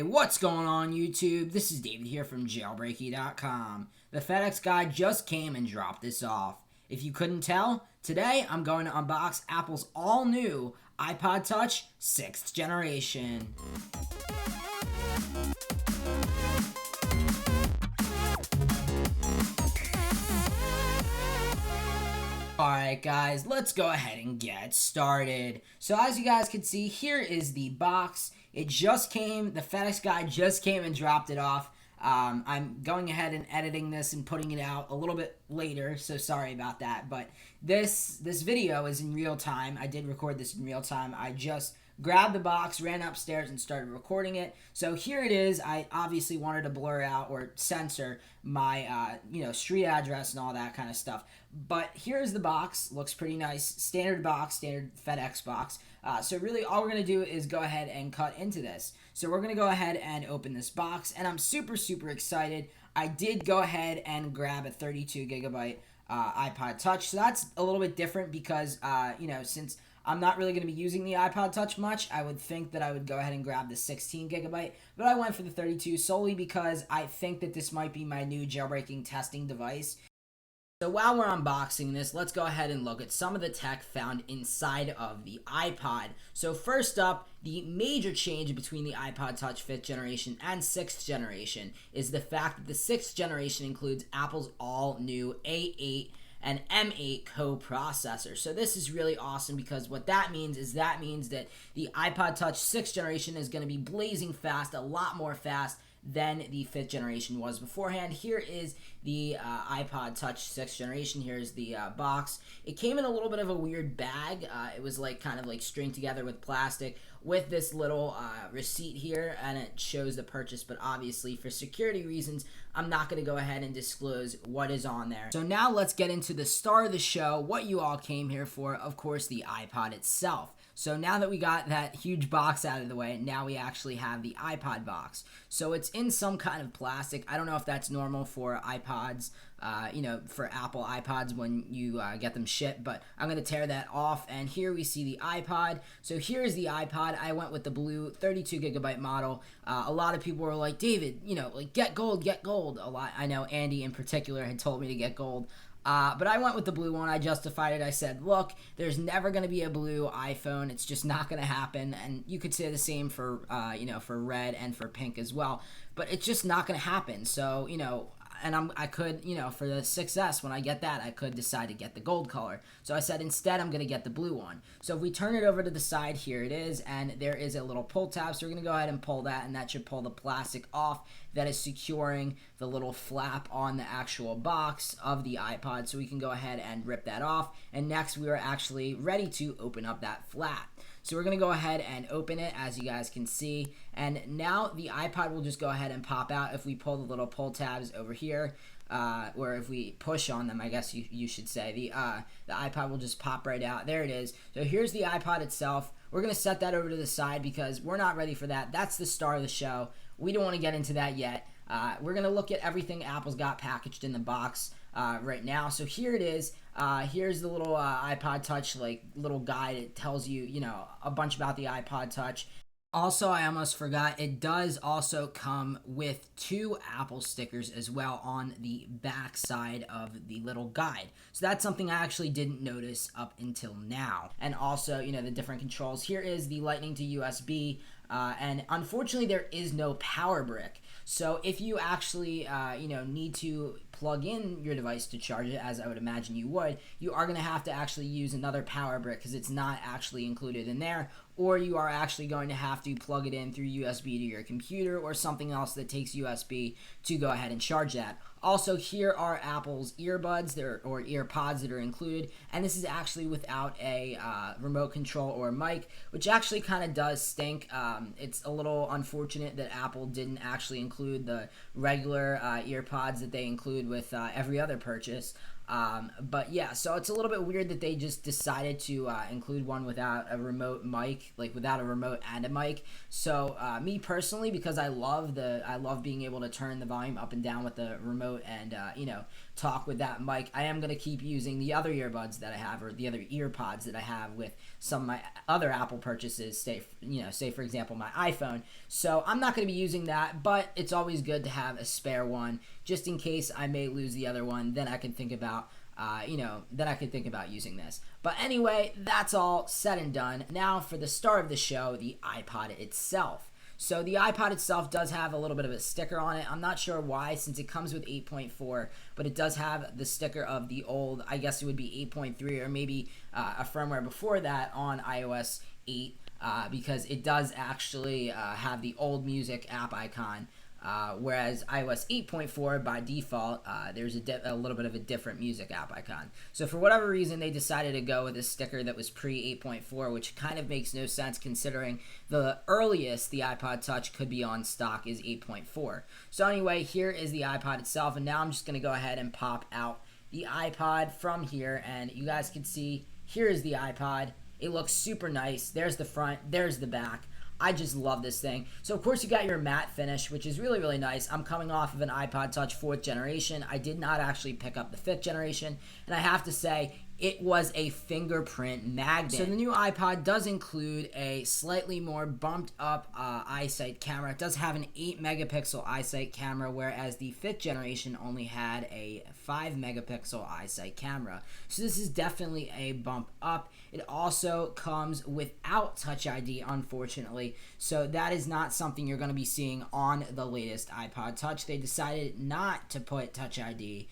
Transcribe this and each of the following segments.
Hey, what's going on YouTube? This is David here from jailbreaky.com. The FedEx guy just came and dropped this off. If you couldn't tell, today I'm going to unbox Apple's all-new iPod Touch 6th generation. Alright guys, let's go ahead and get started. So as you guys can see, here is the box. It just came, the FedEx guy just came and dropped it off. I'm going ahead and editing this and putting it out a little bit later, so sorry about that. But this video is in real time. I did record this in real time. I just grabbed the box, ran upstairs, and started recording it. So here it is. I obviously wanted to blur out or censor my, street address and all that kind of stuff. But here's the box. Looks pretty nice. Standard box, standard FedEx box. So really all we're going to do is go ahead and cut into this. So we're going to go ahead and open this box, and I'm super excited. I did go ahead and grab a 32 gigabyte iPod Touch. So that's a little bit different because, since I'm not really going to be using the iPod Touch much, I would think that I would go ahead and grab the 16 gigabyte, but I went for the 32 solely because I think that this might be my new jailbreaking testing device. So while we're unboxing this, let's go ahead and look at some of the tech found inside of the iPod. So first up, the major change between the iPod Touch 5th generation and 6th generation is the fact that the 6th generation includes Apple's all-new A8 and M8 coprocessor. So this is really awesome because what that means is that the iPod Touch 6th generation is going to be blazing fast, a lot more fast than the 5th generation was beforehand. Here is the iPod Touch 6th generation. Here's the box. It came in a little bit of a weird bag. It was kind of stringed together with plastic with this little receipt here, and it shows the purchase, but obviously for security reasons, I'm not going to go ahead and disclose what is on there. So now let's get into the star of the show, what you all came here for, of course, the iPod itself. So now that we got that huge box out of the way, now we actually have the iPod box. So it's in some kind of plastic. I don't know if that's normal for iPods, for Apple iPods when you get them shipped, but I'm going to tear that off. And here we see the iPod. So here's the iPod. I went with the blue 32 gigabyte model. A lot of people were like, David, get gold, get gold. I know Andy in particular had told me to get gold. But I went with the blue one. I justified it. I said, look, there's never going to be a blue iPhone. It's just not going to happen. And you could say the same for, for red and for pink as well. But it's just not going to happen. So, and I could, for the 6S, when I get that, I could decide to get the gold color. So I said, instead, I'm going to get the blue one. So if we turn it over to the side, here it is, and there is a little pull tab. So we're going to go ahead and pull that, and that should pull the plastic off that is securing the little flap on the actual box of the iPod. So we can go ahead and rip that off. And next, we are actually ready to open up that flap. So we're going to go ahead and open it, as you guys can see. And now the iPod will just go ahead and pop out if we pull the little pull tabs over here. Or if we push on them, I guess you should say. The iPod will just pop right out. There it is. So here's the iPod itself. We're going to set that over to the side because we're not ready for that. That's the star of the show. We don't want to get into that yet. We're going to look at everything Apple's got packaged in the box right now. So here it is. Here's the little iPod Touch little guide. It tells you, a bunch about the iPod Touch. Also, I almost forgot, it does also come with 2 Apple stickers as well on the back side of the little guide. So that's something I actually didn't notice up until now. And also, the different controls. Here is the Lightning to USB, and unfortunately there is no power brick. So if you actually, need to plug in your device to charge it, as I would imagine you would, you are going to have to actually use another power brick because it's not actually included in there, or you are actually going to have to plug it in through USB to your computer or something else that takes USB to go ahead and charge that. Also, here are Apple's earbuds or earpods that are included, and this is actually without a remote control or mic, which actually kind of does stink. It's a little unfortunate that Apple didn't actually include the regular earpods that they include with every other purchase. But yeah, so it's a little bit weird that they just decided to include one without a remote mic, like without a remote and a mic. So me personally, because I love being able to turn the volume up and down with the remote and talk with that mic. I am gonna keep using the other earbuds that I have, or the other earpods that I have with some of my other Apple purchases. Say for example my iPhone. So I'm not gonna be using that, but it's always good to have a spare one just in case I may lose the other one. Then I can think about using this. But anyway, that's all said and done. Now for the star of the show, the iPod itself. So the iPod itself does have a little bit of a sticker on it. I'm not sure why, since it comes with 8.4, but it does have the sticker of the old, I guess it would be 8.3 or maybe a firmware before that on iOS 8, because it does actually have the old music app icon. Whereas iOS 8.4 by default, there's a little bit of a different music app icon. So for whatever reason, they decided to go with a sticker that was pre 8.4, which kind of makes no sense considering the earliest the iPod Touch could be on stock is 8.4. So anyway, here is the iPod itself, and now I'm just going to go ahead and pop out the iPod from here, and you guys can see here is the iPod. It looks super nice. There's the front, there's the back. I just love this thing. So, of course, you got your matte finish, which is really, really nice. I'm coming off of an iPod Touch 4th generation. I did not actually pick up the 5th generation, and I have to say, it was a fingerprint magnet. So the new iPod does include a slightly more bumped up iSight camera. It does have an 8 megapixel iSight camera, whereas the 5th generation only had a 5 megapixel iSight camera. So this is definitely a bump up. It also comes without Touch ID, unfortunately. So that is not something you're going to be seeing on the latest iPod Touch. They decided not to put Touch ID.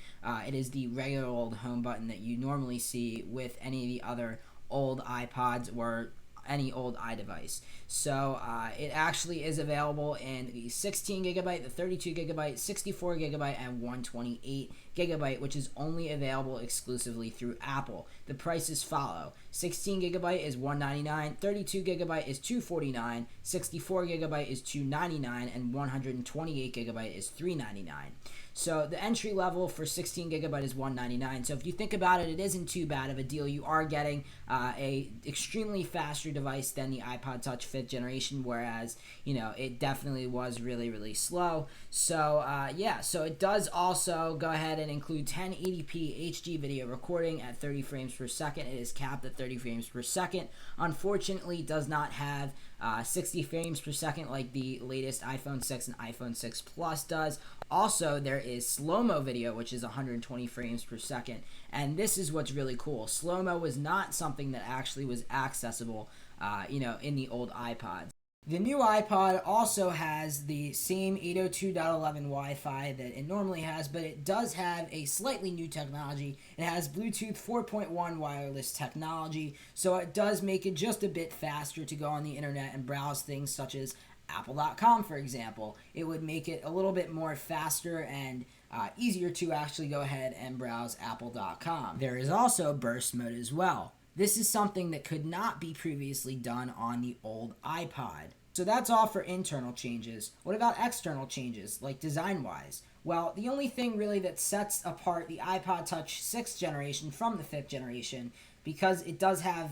It is the regular old home button that you normally see with any of the other old iPods or any old iDevice. So it actually is available in the 16 gigabyte, the 32 gigabyte, 64 gigabyte, and 128 gigabyte, which is only available exclusively through Apple. The prices follow: 16 gigabyte is $199, 32 gigabyte is $249, 64 gigabyte is $299, and 128 gigabyte is $399. So the entry level for 16 gigabyte is $199. So if you think about it, it isn't too bad of a deal. You are getting a extremely faster device than the iPod Touch 5th generation, whereas it definitely was really, really slow. So yeah, so it does also go ahead and include 1080p HD video recording at 30 frames per second. It is capped at 30 frames per second. Unfortunately, it does not have 60 frames per second like the latest iPhone 6 and iPhone 6 Plus does. Also, there is slow-mo video, which is 120 frames per second. And this is what's really cool. Slow-mo was not something that actually was accessible, in the old iPods. The new iPod also has the same 802.11 Wi-Fi that it normally has, but it does have a slightly new technology. It has Bluetooth 4.1 wireless technology, so it does make it just a bit faster to go on the internet and browse things such as Apple.com, for example. It would make it a little bit more faster and easier to actually go ahead and browse Apple.com. There is also burst mode as well. This is something that could not be previously done on the old iPod. So that's all for internal changes. What about external changes, like design-wise? Well, the only thing really that sets apart the iPod Touch 6th generation from the 5th generation, because it does have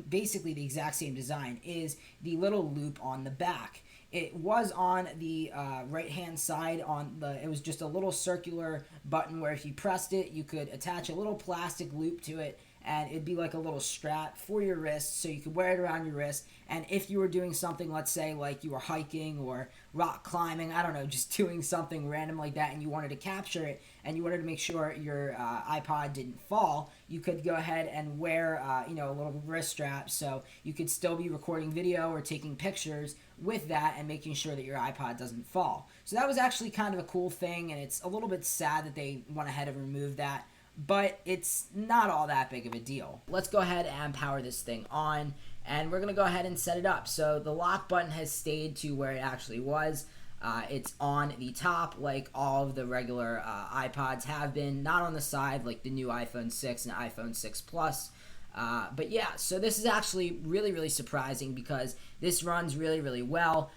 basically the exact same design, is the little loop on the back. It was on the right-hand side. It was just a little circular button where if you pressed it, you could attach a little plastic loop to it, and it'd be like a little strap for your wrist, so you could wear it around your wrist. And if you were doing something, let's say like you were hiking or rock climbing, I don't know, just doing something random like that, and you wanted to capture it, and you wanted to make sure your iPod didn't fall, you could go ahead and wear a little wrist strap, so you could still be recording video or taking pictures with that and making sure that your iPod doesn't fall. So that was actually kind of a cool thing, and it's a little bit sad that they went ahead and removed that, but it's not all that big of a deal. Let's go ahead and power this thing on, and we're going to go ahead and set it up. So the lock button has stayed to where it actually was. It's on the top like all of the regular iPods have been, not on the side like the new iPhone 6 and iPhone 6 Plus. But yeah, so this is actually really, really surprising because this runs really, really well.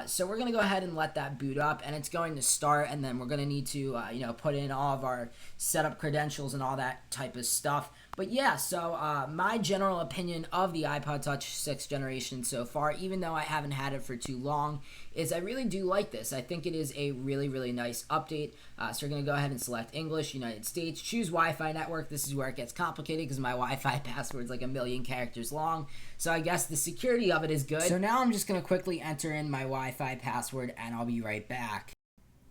So we're going to go ahead and let that boot up, and it's going to start, and then we're going to need to, put in all of our setup credentials and all that type of stuff. But yeah, so my general opinion of the iPod Touch 6th generation so far, even though I haven't had it for too long, is I really do like this. I think it is a really, really nice update. So we're going to go ahead and select English, United States, choose Wi-Fi network. This is where it gets complicated because my Wi-Fi password is like 1,000,000 characters long. So I guess the security of it is good. So now I'm just going to quickly enter in my Wi-Fi password, and I'll be right back.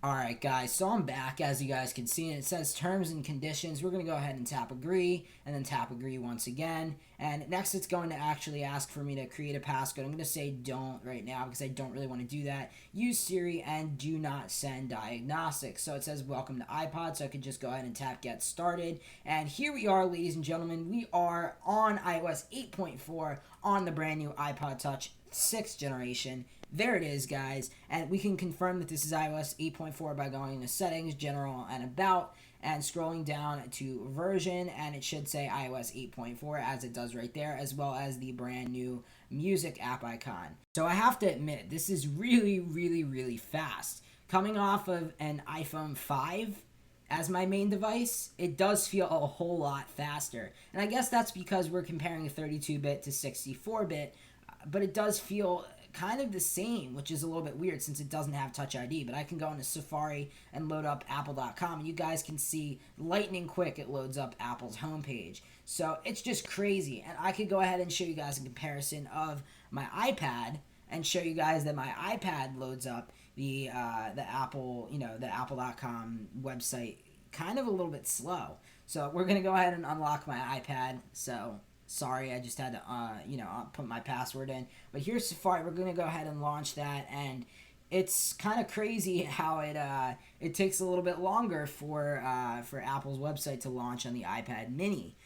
Alright guys, so I'm back, as you guys can see, and it says terms and conditions. We're going to go ahead and tap agree, and then tap agree once again. And next it's going to actually ask for me to create a passcode. I'm going to say don't right now because I don't really want to do that. Use Siri and do not send diagnostics. So it says welcome to iPod, so I could just go ahead and tap get started. And here we are, ladies and gentlemen. We are on iOS 8.4 on the brand new iPod Touch 6th generation. There it is, guys, and we can confirm that this is iOS 8.4 by going to settings, general, and about, and scrolling down to version, and it should say iOS 8.4 as it does right there, as well as the brand new music app icon. So I have to admit, this is really, really, really fast. Coming off of an iPhone 5 as my main device, it does feel a whole lot faster, and I guess that's because we're comparing a 32-bit to 64-bit, but it does feel kind of the same, which is a little bit weird since it doesn't have Touch ID. But I can go into Safari and load up apple.com, and you guys can see lightning quick it loads up Apple's homepage. So it's just crazy. And I could go ahead and show you guys a comparison of my iPad and show you guys that my iPad loads up the Apple, the apple.com website kind of a little bit slow. So we're going to go ahead and unlock my iPad. So sorry, I just had to, put my password in. But here's Safari. We're going to go ahead and launch that, and it's kind of crazy how it takes a little bit longer for Apple's website to launch on the iPad Mini.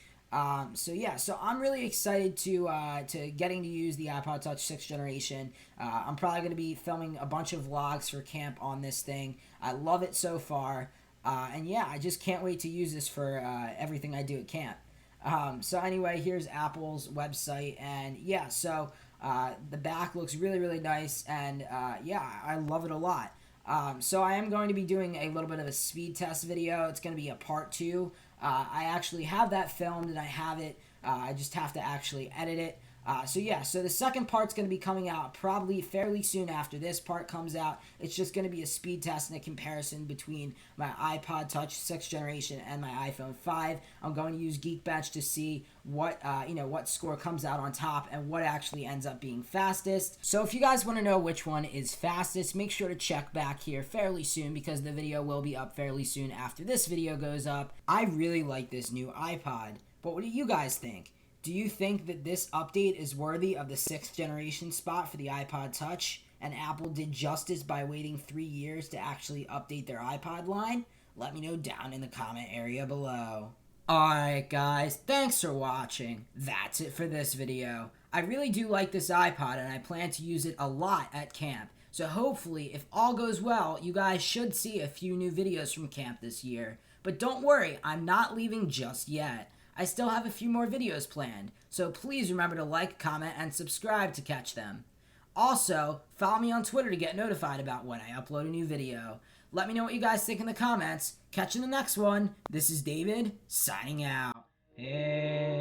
So I'm really excited to getting to use the iPod Touch 6th generation. I'm probably going to be filming a bunch of vlogs for camp on this thing. I love it so far. And yeah, I just can't wait to use this for everything I do at camp. So anyway, here's Apple's website, and yeah, so the back looks really, really nice, and yeah, I love it a lot. So I am going to be doing a little bit of a speed test video. It's going to be a part 2. I actually have that filmed, and I have it. I just have to actually edit it. So the second part's going to be coming out probably fairly soon after this part comes out. It's just going to be a speed test and a comparison between my iPod Touch 6th generation and my iPhone 5. I'm going to use Geekbench to see what score comes out on top and what actually ends up being fastest. So if you guys want to know which one is fastest, make sure to check back here fairly soon because the video will be up fairly soon after this video goes up. I really like this new iPod, but what do you guys think? Do you think that this update is worthy of the 6th generation spot for the iPod Touch, and Apple did justice by waiting 3 years to actually update their iPod line? Let me know down in the comment area below. Alright guys, thanks for watching. That's it for this video. I really do like this iPod, and I plan to use it a lot at camp. So hopefully, if all goes well, you guys should see a few new videos from camp this year. But don't worry, I'm not leaving just yet. I still have a few more videos planned, so please remember to like, comment, and subscribe to catch them. Also, follow me on Twitter to get notified about when I upload a new video. Let me know what you guys think in the comments. Catch you in the next one. This is David, signing out. Hey.